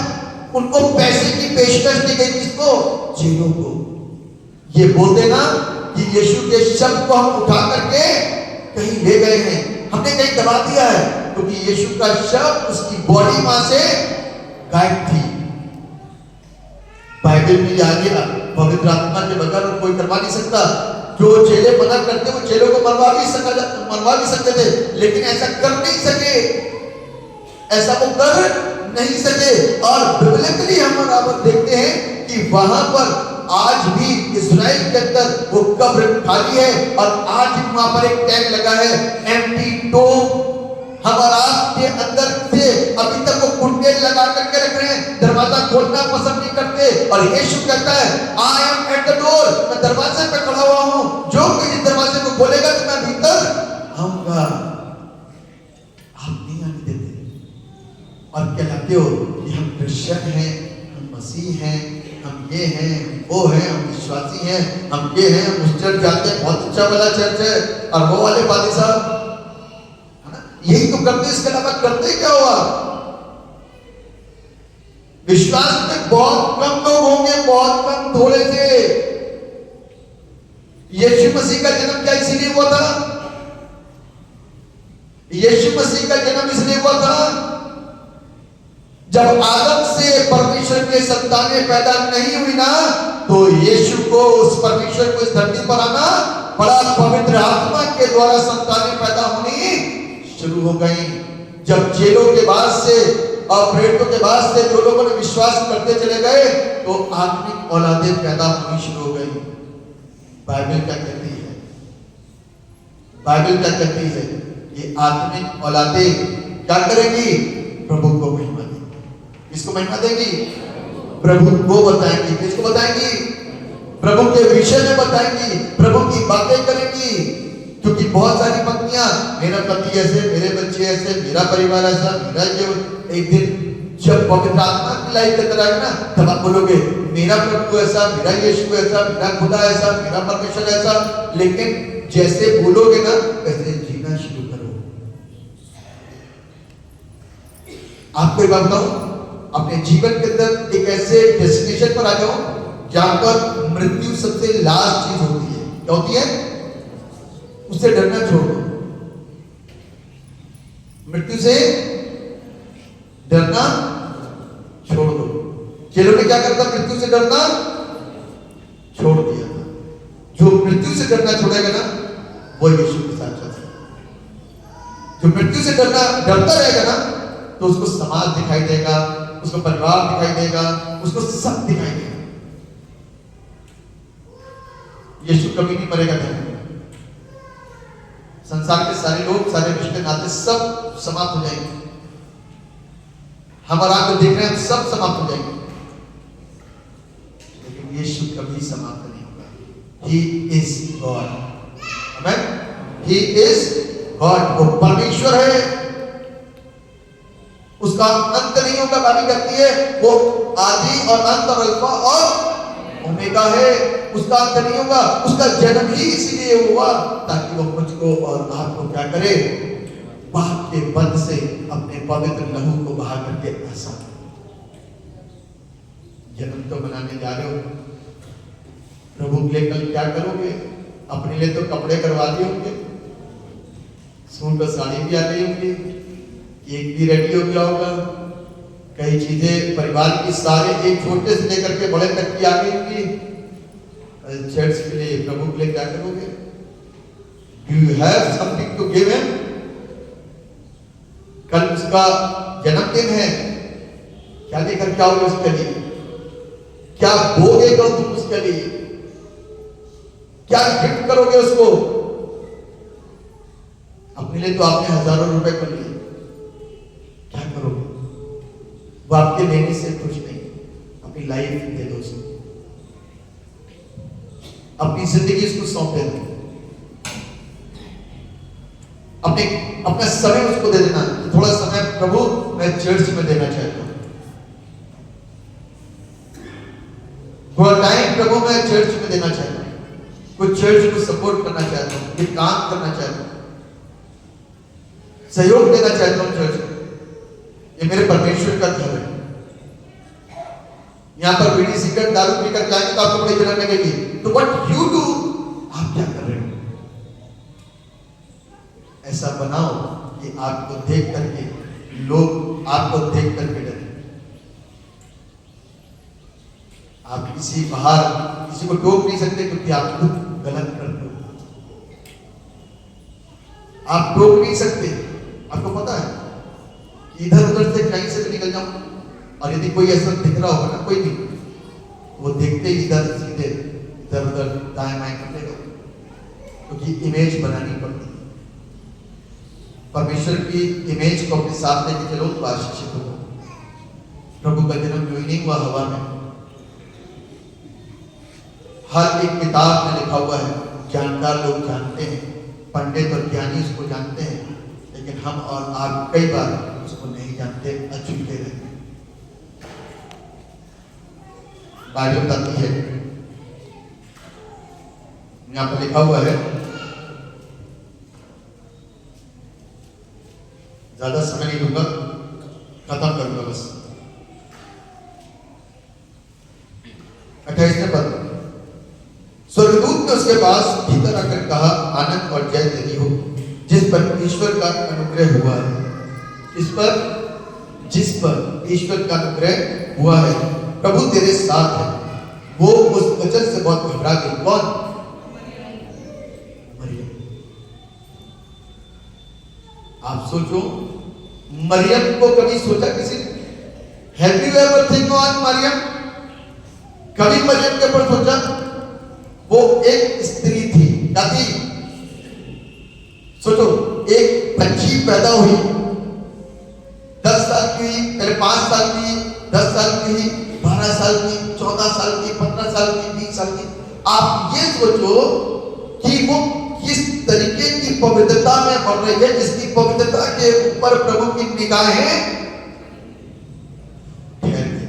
Speaker 1: उनको पैसे की पेशकश दी गई। किसको? चेलों को। ये बोलते ना कि यीशु के शब्द को हम उठा करके कहीं ले गए हैं, हमने कहीं दबा दिया है, क्योंकि यीशु का शब्द, उसकी बॉडी वहां से गायब थी। बाइबल में आ गया, पवित्र आत्मा के बगैर कोई करवा नहीं सकता। जो चेले मना करते वो चेलों को मरवा भी सकते थे, लेकिन ऐसा कर नहीं सके, ऐसा वो कर नहीं सके। और बिबलिकली हम बराबर देखते हैं कि वहां पर आज भी इस्राएल के अंदर वो कब्र खाली है, और आज भी वहां पर एक टैग लगा है, एम्प्टी टोम। हमारा के अंदर से अभी तक वो कुंडे लगा करके रख रहे हैं, दरवाजा खोलना पसंद नहीं करते। और यीशु कहता है, I am at the door, मैं दरवाजे पे खड़ा हुआ हूं, जो कोई इस दरवाजे को खोलेगा तो मैं भीतर आऊंगा। आप नहीं आने देते और कहलाते हो कि हम क्रिश्चियन हैं, हम मसीह हैं, हम ये हैं, वो हैं, हम विश्वासी हैं, हम ये हैं, हम उस चर्च जाते हैं, बहुत अच्छा वाला चर्च है, और वो वाले वाले साहब यही तो करते, इसके अलावा करते क्या हुआ? विश्वास में बहुत कम लोग होंगे, बहुत कम, थोड़े से। यीशु मसीह का जन्म क्या इसीलिए हुआ था? यीशु मसीह का जन्म इसलिए हुआ था जब आदम से परमेश्वर के संतानें पैदा नहीं हुई ना, तो यीशु को, उस परमेश्वर को इस धरती पर आना पड़ा। पवित्र आत्मा के द्वारा संतानें पैदा होनी शुरू हो गई। जब चेलों के बाद से और प्रेरितों के बाद से जो लोगों ने विश्वास करते चले गए, तो आत्मिक औलादें पैदा होनी शुरू हो गई। बाइबल क्या कहती है? बाइबल क्या कहती है? ये आत्मिक औलादें क्या करेंगी? प्रभु को महिमा देंगी। किसको महिमा देंगी? प्रभु को बताएंगी। किसको बताएंगी? प्रभु के विषय में बताएंगी, प्रभु की बातें करेंगी। क्योंकि बहुत सारी पत्नियां, मेरा पति ऐसे, मेरे बच्चे ऐसे, मेरा परिवार ऐसा, मेरा जो, एक दिन जब पवित्र आत्मा की लाइफ के अंदर आएगा ना, तब आप बोलोगे मेरा प्रभु ऐसा, मेरा यीशु ऐसा, मेरा खुदा ऐसा, मेरा परमेश्वर ऐसा। लेकिन जैसे बोलोगे ना, वैसे जीना शुरू करो। आपको एक बात बताऊं, अपने जीवन के अंदर एक ऐसे डेस्टिनेशन पर आ जाओ जहां पर मृत्यु सबसे लास्ट चीज होती है। क्या होती है? उससे डरना छोड़ दो। मृत्यु से डरना छोड़ दो। चेलों ने क्या करता? मृत्यु से डरना छोड़ दिया था। जो मृत्यु से डरना छोड़ेगा ना, वो यीशु के साथ चल सकता। जो मृत्यु से डरता रहेगा ना, तो उसको समाज दिखाई देगा, उसको परिवार दिखाई देगा, उसको सब दिखाई देगा। यीशु कभी नहीं मरेगा था। संसार के सारे लोग, सारे रिश्ते नाते सब समाप्त हो जाएंगे। हम और आप जो देख रहे हैं सब समाप्त हो जाएंगे, लेकिन यीशु कभी समाप्त नहीं होगा। He is God. Amen. He is God. वो परमेश्वर है, उसका अंत नहीं होगा। बाइबल कहती है वो आदि और अंत और अल्फा और ओमेगा है, उसका अंत नहीं होगा। उसका जन्म ही इसीलिए हुआ ताकि वो मुझको और आपको क्या करे? बाप के बंध से अपने पवित्र लहू को बहा करके ऐसा। जन्म तो मनाने जा रहे हो, प्रभु के लिए कल क्या करोगे? अपने लिए तो कपड़े करवा दिए होंगे, सूट और साड़ी भी आ गई होंगी, केक भी रेडी हो गया होगा, कई चीजें परिवार की सारे, एक छोटे से लेकर के बड़े तक की आ गई होंगी। चर्च के लिए, प्रभु के लिए क्या करोगे? Do you have something to give him? कल उसका जन्मदिन है, क्या लेकर के आओगे उसके लिए? क्या दोगे कल तुम उसके लिए? क्या गिफ्ट करोगे उसको? अपने लिए तो आपने हजारों रुपए कर लिए, क्या वो आपके लेने से खुश नहीं, अपनी लाइफ दे दो उसको, अपनी जिंदगी उसको सौंप दे दो, अपना समय उसको दे देना। थोड़ा समय प्रभु मैं चर्च में देना चाहता हूं, थोड़ा टाइम प्रभु मैं चर्च में देना चाहता हूं, कुछ चर्च को सपोर्ट करना चाहता हूं, ये काम करना चाहता हूं, सहयोग देना चाहता हूं चर्च को। ये मेरे परमेश्वर का घर है। यहां पर बीड़ी सिगरेट दारू पीकर जाएंगे तो आपको बड़ी जलन लगेगी, तो व्हाट यू डू, आप क्या कर रहे हो? ऐसा बनाओ कि आपको देख करके लोग आपको देख करके डरे। आप किसी बाहर किसी को टोक नहीं सकते क्योंकि आप खुद गलत करते हो, आप टोक नहीं सकते। आपको पता है कि इधर उधर से कहीं से भी निकल जाऊं और यदि कोई ऐसा दिख रहा होगा ना, कोई भी, वो देखते ही इधर सीधे इधर उधर दाएं बाएं कर लेगा, क्योंकि इमेज बनानी पड़ती है। परमेश्वर की इमेज को अपने साथ लेके चलो तो आशीषित हो। प्रभु का जन्म यूं ही नहीं हुआ हवा में, हर एक किताब में लिखा हुआ है। जानकार लोग जानते हैं, पंडित और ज्ञानी उसको जानते हैं, लेकिन हम और आप कई बार उसको नहीं जानते, अछूते रहते हैं। बाइबल बताती है, यहां पर लिखा हुआ है, ज्यादा समय नहीं लूंगा, खत्म करूंगा बस। 28वें पद, स्वर्गदूत ने उसके पास भीतर आकर कहा, आनंद और जय तेरी हो, जिस पर ईश्वर का अनुग्रह हुआ है। जिस पर ईश्वर का अनुग्रह हुआ है, प्रभु तेरे साथ है। वो उस वचन से बहुत घबरा गई। कौन? मरियम। आप सोचो, मरियम को कभी सोचा किसी ने? Have you ever think on Maryam? कभी मरियम के ऊपर सोचा? वो एक स्त्री थी, क्या थी? सोचो, एक बच्ची पैदा हुई, 10 साल की हुई, पहले 5 साल की, 10 साल की हुई, 12 साल की, 14 साल की, 15 साल की, 20 साल की। आप ये सोचो कि वो किस तरीके की पवित्रता में बढ़ रही है, जिसकी पवित्रता के ऊपर प्रभु की निगाहें ठहर गई।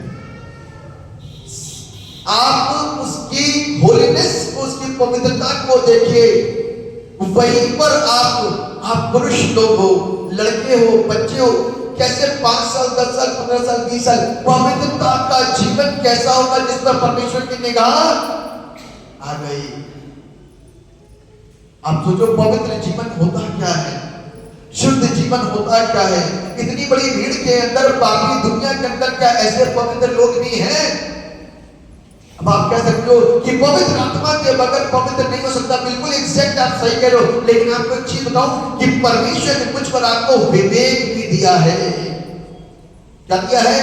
Speaker 1: आप उसकी होलीनेस को, उसकी पवित्रता को देखिए। वहीं पर आप पुरुष लोग हो, लड़के हो, बच्चे हो, कैसे 5 साल, 10 साल, 15 साल, 20 साल पवित्रता का जीवन कैसा होगा जिस पर परमेश्वर की निगाह आ गई। आप सोचो, पवित्र जीवन होता क्या है, शुद्ध जीवन होता क्या है। इतनी बड़ी भीड़ के अंदर, बाकी दुनिया के अंदर क्या ऐसे पवित्र लोग भी हैं? अब आप कह सकते हो कि पवित्र आत्मा के बगैर पवित्र नहीं हो सकता। बिल्कुल एग्जैक्ट आप सही कह रहे हो, लेकिन आपको एक चीज बताऊं कि परमेश्वर ने मुझ पर आपको विवेक भी दिया है। क्या दिया है?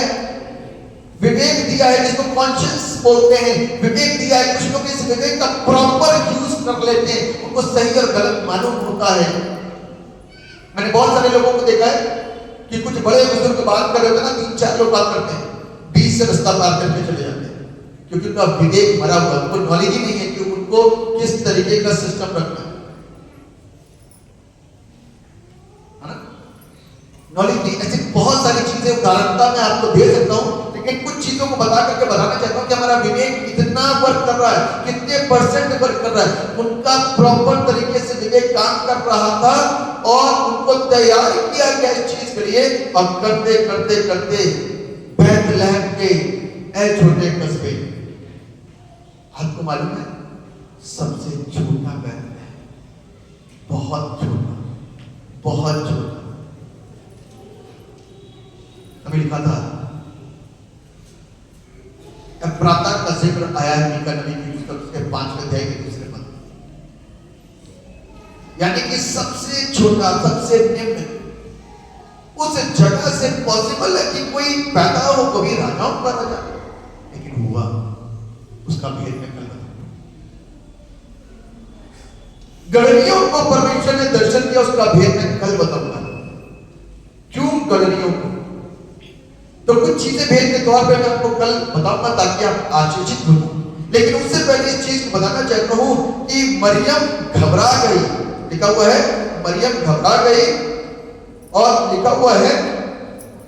Speaker 1: विवेक दिया है, जिसको कॉन्शियस बोलते हैं। विवेक दिया है। कुछ लोग इस विवेक का प्रॉपर यूज कर लेते हैं, उनको सही और गलत मालूम होता है। मैंने बहुत सारे लोगों को देखा है कि कुछ बड़े बुजुर्ग बात कर रहे होते हैं ना, 3-4 लोग बात करते हैं, 20 से रास्ता पार करके चले जाते हैं, क्योंकि उनका विवेक भरा हुआ, उनको नॉलेज ही नहीं है कि उनको किस तरीके का सिस्टम रखना है ना? नॉलेज नहीं। ऐसी बहुत सारी चीजें उदाहरणता मैं आपको दे सकता हूं, लेकिन कुछ चीजों को बता करके बताना चाहता हूं कि हमारा विवेक कितना वर्क कर रहा है, कितने % वर्क कर रहा है। उनका प्रॉपर तरीके से विवेक काम कर रहा था और उनको तैयार किया गया इस चीज के लिए, और करते करते करते बैतलहम के छोटे कस्बे, आपको मालूम है सबसे छोटा बैतलहम, बहुत छोटा, बहुत छोटा। अभी लिखा था, प्रातः का जिक्र आया है मीका नबी की पुस्तक उसके 5वें अध्याय के 2 पद, यानी कि सबसे छोटा, सबसे निम्न उस जगह से पॉसिबल है कि कोई पैदा हो, कभी राजाओं का राजा, लेकिन हुआ, उसका भेद में कल गणनियों को परमेश्वर ने दर्शन दिया, उसका भेद मैं कल बताऊंगा। क्यों गणनियों को? तो कुछ चीजें भेद के तौर पे मैं आपको कल बताऊंगा ताकि आप आश्चर्यचकित हो। लेकिन उससे पहले इस चीज को बताना चाहता हूं कि मरियम घबरा गई। लिखा हुआ है मरियम घबरा गई और लिखा हुआ है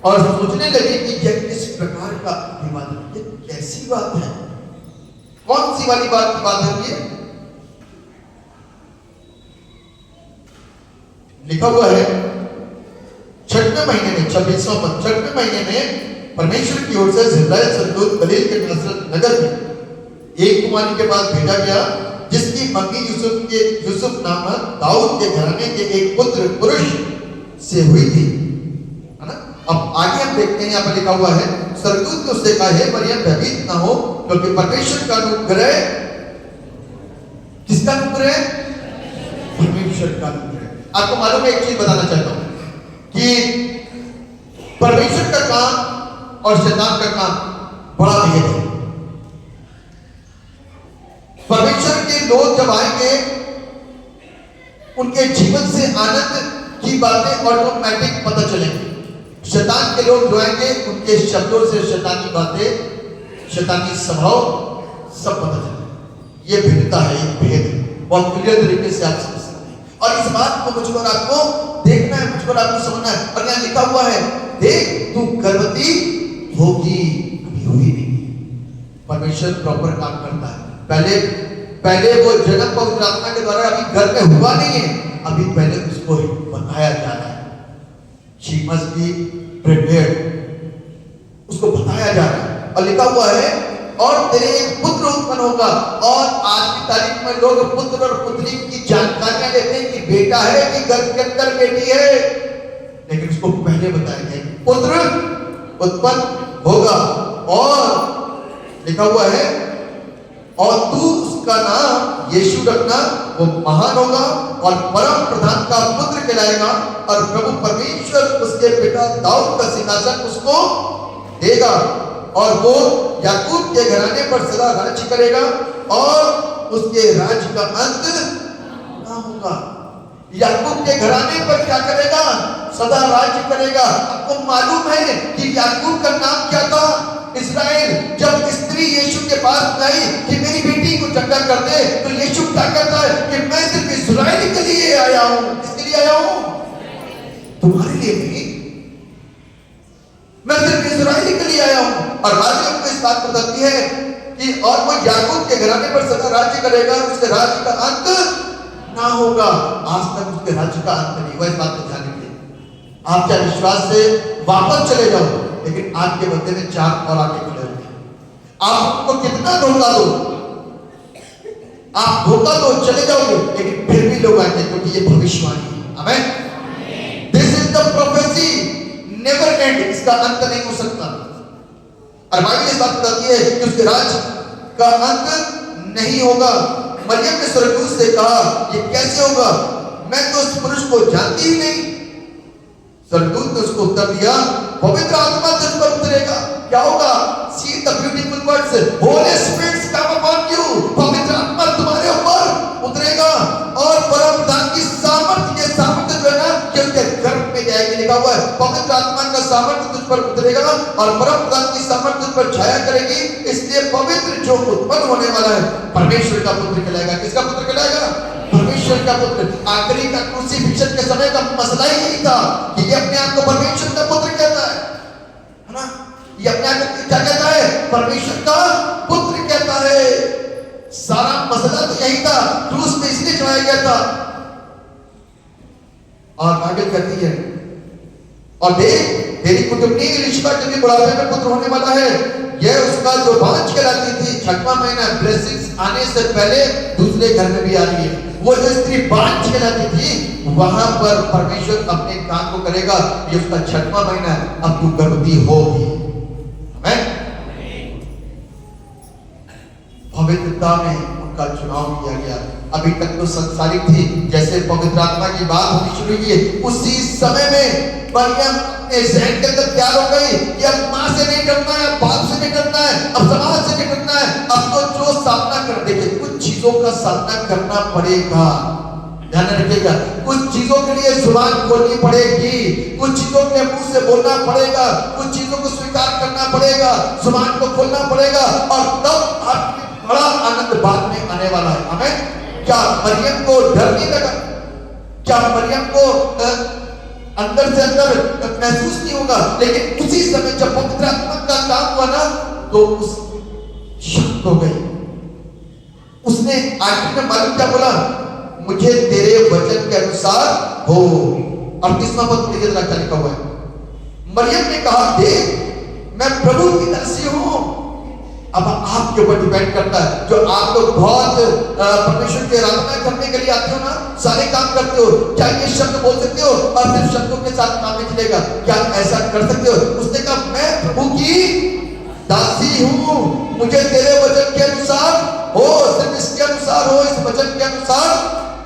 Speaker 1: और सोचने लगी कि यह किस प्रकार का अभिवादन, ये कैसी बात है, कौन सी वाली बात की बात है ये। लिखा हुआ है 6वें महीने में 26वां पद, 6वें महीने में परमेश्वर की ओर से जिब्राइल स्वर्गदूत गलील के नासरत नगर में एक कुमारी के पास भेजा गया जिसकी मंगी यूसुफ नामक दाऊद के घराने के एक पुत्र पुरुष से हुई थी, है ना। अब आगे हम देखते हैं, यहाँ पर लिखा हुआ है स्वर्गदूत ने उससे कहा, हे मरियम भयभीत ना हो, क्योंकि परमेश्वर का अनुग्रह, किसका अनुग्रह? परमेश्वर का अनुग्रह। आपको मालूम है, एक चीज बताना चाहता हूं कि परमेश्वर का काम और शैतान का काम बड़ा भेद है। परमेश्वर के लोग जब आएंगे उनके जीवन से आनंद की बातें ऑटोमेटिक पता चलेंगी। शैतान के लोग जो आएंगे उनके शब्दों से शैतानी बातें, शैतानी स्वभाव सब पता चलेगा। ये भिन्नता है, एक भेद है, बहुत क्लियर तरीके से आप समझ सकते हैं। और इस बात को मुझको और आपको देखना है, मुझको और आपको समझना है। और यहाँ लिखा हुआ है, देख तू गर्भवती होगी, अभी हुई नहीं। परमेश्वर प्रॉपर काम करता है। पहले वो जन्म पवित्र आत्मा के द्वारा अभी घर में हुआ नहीं है, अभी पहले उसको बताया जा रहा है। She must be prepared, उसको बताया जा रहा है। और लिखा हुआ है, और तेरे एक पुत्र उत्पन्न होगा। और आज की तारीख में लोग पुत्र और पुत्री की जानकारियां लेते हैं कि बेटा है कि गर्भ के अंदर बेटी है, लेकिन उसको पहले बताया गया पुत्र उत्पन्न होगा। और लिखा हुआ है, और तू उसका नाम यीशु रखना, वो महान होगा और परम प्रधान का पुत्र कहलाएगा, और प्रभु परमेश्वर उसके पिता दाऊद का सिंहासन उसको देगा, और वो याकूब के घराने पर सदा राज्य करेगा, और उसके राज्य का अंत ना होगा। याकूब के घराने पर क्या करेगा? सदा राज्य करेगा। आपको मालूम है कि याकूब का नाम क्या था? इस्राएल। जब स्त्री यीशु के पास आई कि मेरी बेटी को चंगा कर दे, तो यीशु क्या कहता है कि मैं सिर्फ इस्राएल के लिए आया हूं। किसके लिए आया हूं? तुम्हारे लिए नहीं, मैं सिर्फ इस्राएल के लिए आया हूं। और राज्य को इस बात बताती है कि और वो याकूब के घराने पर सदा राज्य करेगा, उसके राज्य का अंत ना होगा। आज तक उसके राज्य का अंत नहीं हुआ, इस बात को ध्यान रखिए। आप क्या विश्वास से वापस चले जाओ, लेकिन आपके बदले में 4 और आगे खड़े होंगे। आप उनको कितना धोखा दो, आप धोखा दो, चले जाओगे, लेकिन फिर भी लोग आएंगे, क्योंकि ये भविष्यवाणी है। आमीन। This is the prophecy, never and, इसका अंत नहीं हो सकता। और बाइबल इस बात बताती है कि उसके राज्य का अंत नहीं होगा। मरियम ने स्वर्गदूत से कहा, ये कैसे होगा? मैं तो उस पुरुष को जानती ही नहीं। स्वर्गदूत ने उसको उत्तर दिया, पवित्र आत्मा तुझ पर उतरेगा। क्या होगा? See the beautiful words, Holy Spirit come upon you, पवित्र आत्मा तुम्हारे ऊपर उतरेगा, और परम प्रधान की सामर्थ्य, ये सामर्थ्य जो है ना, कि उसके गर्भ में जाएगी। लिखा हुआ है, पवित्र आत्मा का सामर्थ्य तुझ पर उतरेगा और परम प्रधान की सामर्थ्य तुझ पर छाया करेगी। इसलिए पवित्र जो उत्पन्न होने वाला है परमेश्वर का पुत्र कहलाएगा। किसका पुत्र कहलाएगा? परमेश्वर का पुत्र। आखिरी का क्रूसीफिक्शन के समय का मसला ही यही था कि ये अपने आप को परमेश्वर का पुत्र कहता है ना। ये अपने आप को क्या कहता है? परमेश्वर का पुत्र कहता है। सारा मसला तो यही था, क्रूस पे इसलिए चढ़ाया गया था। और बाइबल कहती है, और देख तेरी कुटुंबी एलिशबा के भी बुढ़ापे में पुत्र होने वाला है। यह उसका जो बांझ कहलाती थी, 6वां महीना, ब्लेसिंग्स आने से पहले दूसरे घर में भी आ रही है। वो जो स्त्री बांझ कहलाती थी, वहां पर परमेश्वर अपने काम को करेगा। ये उसका 6वां महीना है, अब तू गर्भवती होगी। आमीन। पवित्रता में उनका चुनाव किया गया। अभी तक तो संसारिक थी, जैसे पवित्र आत्मा की बात होनी शुरू हुई, उसी समय में मरियम अपने ज़हन के अंदर तैयार हो गई कि अब माँ से नहीं डरना है, बाप से नहीं डरना है, अब समाज से नहीं डरना है। अब तो जो सामना कर, देखिए कुछ चीजों का सामना करना पड़ेगा, ध्यान रखिएगा। कुछ चीजों के लिए जुबान खोलनी पड़ेगी, कुछ चीजों के मुंह से बोलना पड़ेगा, कुछ चीजों को स्वीकार स्वीकार करना पड़ेगा, जुबान को खोलना पड़ेगा, और तब आपके बड़ा आनंद बाद में आने वाला है। आमीन। क्या मरियम को डर नहीं लगा? क्या मरियम को अंदर से अंदर महसूस नहीं होगा? लेकिन उसी समय जब पवित्र आत्मा का काम हुआ ना, तो उस शक हो गई। उसने आखिर में मालूम क्या बोला? मुझे तेरे वचन के अनुसार हो। 38वां पद में क्या लिखा हुआ है? मरियम ने कहा, देख मैं प्रभु की दासी हूं। अब आपके ऊपर डिपेंड करता है। जो आप लोग बहुत परमेश्वर की आराधना करने के लिए आते हो ना, सारे काम करते हो, क्या ये शब्द बोल सकते हो और सिर्फ शब्दों के साथ काम नहीं चलेगा? क्या ऐसा कर सकते हो? उसने कहा, मैं प्रभु की दासी हूं, मुझे तेरे वचन के अनुसार हो। सिर्फ इसके अनुसार हो, इस वचन के अनुसार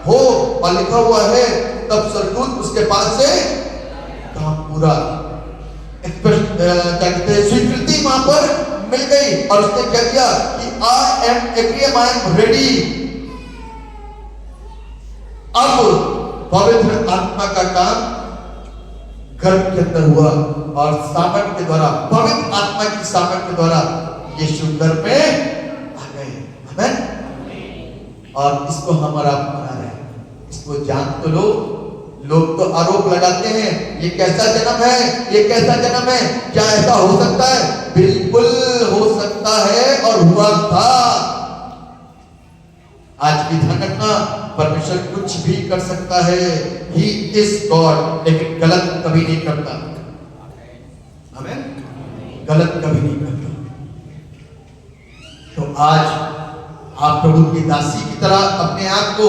Speaker 1: हो। और लिखा हुआ है, तब स्वर्गदूत उसके पास से काम पूरा स्वीकृति वहां पर मिल गई। और उसने कह दिया कि आई एम रेडी। अब पवित्र आत्मा का काम गर्भ के अंदर हुआ, और सामर्थ के द्वारा, पवित्र आत्मा की सामर्थ के द्वारा यीशु गर्भ में आ गए। आमीन। और इसको हम और आप मना रहे हैं। इसको जान तो लो। लोग तो आरोप लगाते हैं, ये कैसा जन्म है, ये कैसा जन्म है, क्या ऐसा हो सकता है? बिल्कुल हो सकता है, और हुआ था। आज की ध्यान रखना, परमेश्वर कुछ भी कर सकता है। He is God, लेकिन गलत कभी नहीं करता। आमीन। गलत कभी नहीं करता। तो आज आप प्रभु की दासी की तरह अपने आप को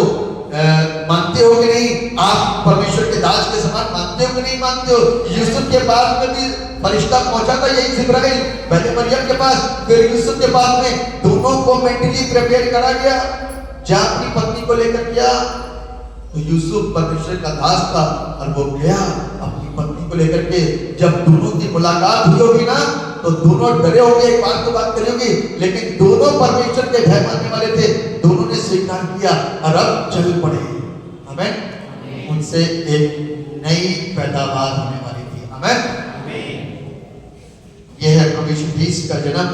Speaker 1: मानते हो कि नहीं? आप परमेश्वर के दास के समान मानते हो कि नहीं मानते हो? यूसुफ के पास में भी फरिश्ता पहुंचा था, यही जिब्राइल, पहले मरियम के पास, फिर यूसुफ के पास में। दोनों को मेंटली प्रिपेयर करा गया। जब अपनी पत्नी को लेकर गया, तो यूसुफ परमेश्वर का दास था, और वो गया अपनी पत्नी को लेकर के। जब दोनों की मुलाकात हुई होगी ना, तो दोनों डरे होंगे, एक बात तो बात करी होगी, लेकिन दोनों परमेश्वर के भय मानने वाले थे। दोनों ने स्वीकार किया और अब चल पड़े। आमीन। उनसे एक नई पैदावार होने वाली थी। आमीन। यह है प्रभु यीशु मसीह का जन्म,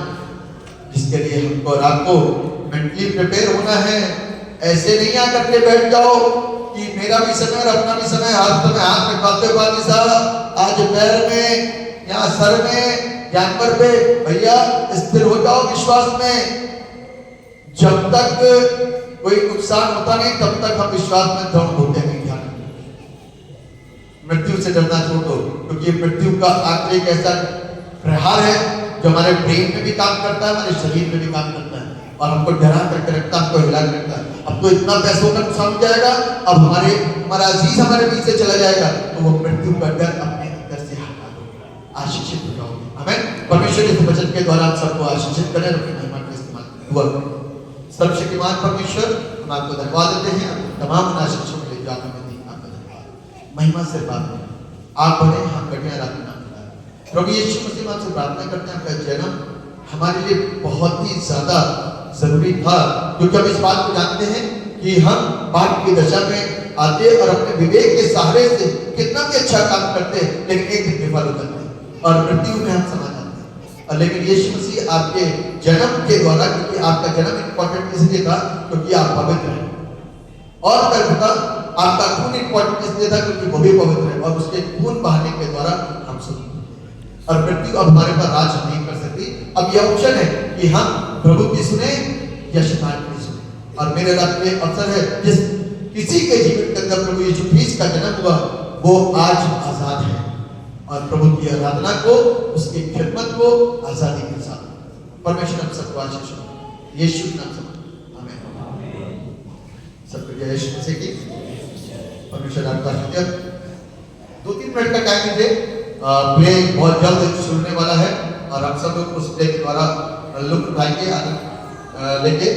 Speaker 1: जिसके लिए हमको और आपको मेंटली प्रिपेयर होना है। ऐसे नहीं आकर के बैठ जाओ कि मेरा भी समय और अपना भी समय, हाथ में हाथ रखवाते पानी साहब, आज पैर में या सर में, जानवर पे, भैया स्थिर हो जाओ विश्वास में। जब तक कोई नुकसान होता नहीं, तब तक हम विश्वास में दृढ़ होते नहीं। ध्यान, मृत्यु से डरना छोड़ दो, क्योंकि मृत्यु का आखिरी एक ऐसा प्रहार है जो हमारे ब्रेन में भी काम करता है, हमारे शरीर में भी काम करता है, और हमको डरा करके रखता है, हमको हिला रखता है। अब तो इतना पैसों का नुकसान हो जाएगा, अब हमारा अजीज हमारे बीच से चला जाएगा, तो वो मृत्यु का डर अपने अंदर से हटा दो, आशीषित हो जाओगे। आमीन। परमेश्वर के वचन के द्वारा हम सबको आशीषित करें, अपनी महिमा का इस्तेमाल दुआ करें। सर्वशक्तिमान परमेश्वर, हम आपको धन्यवाद देते हैं तमाम आशीषों के लिए, जो आपने दी, आपका धन्यवाद। महिमा से बात करें, आप बने, हम बैठे हैं रात में। प्रभु यीशु मसीह से प्रार्थना करते हैं, आपका जन्म हमारे लिए बहुत ही ज्यादा जरूरी था, क्योंकि हम इस बात को जानते हैं कि हम पाप की दशा में आते और अपने विवेक के सहारे से कितना भी अच्छा काम करते हैं, लेकिन एक दिन विफल हो जाते हैं और मृत्यु में हम समा जाते हैं। और लेकिन यीशु मसीह आपके जन्म के द्वारा, क्योंकि आपका जन्म इंपॉर्टेंट इसलिए था क्योंकि आप पवित्र हैं, और गर्भता आपका खून इंपॉर्टेंट इसलिए था क्योंकि वो भी पवित्र है, और उसके खून बहाने के द्वारा हम सब, और मृत्यु अब हमारे पर राज नहीं कर सकती। अब यह ऑप्शन है कि हम प्रभु की सुने या शैतान की सुने। और मेरे रात में अवसर है, जिस किसी के जीवन के अंदर प्रभु यीशु मसीह का जन्म हुआ, वो आज आजाद है, और प्रभु की आराधना को, उसकी खिदमत को आजादी के साथ परमेश्वर हम सबको आशीष दे। यीशु के नाम से आमीन। सबको जय यीशु मसीह की। परमेश्वर आपका हृदय 2-3 मिनट का टाइम दीजिए। प्ले बहुत जल्द सुनने वाला है, और हम सब लोग उस प्ले के द्वारा लुत्फ उठाएंगे, आनंद लेंगे।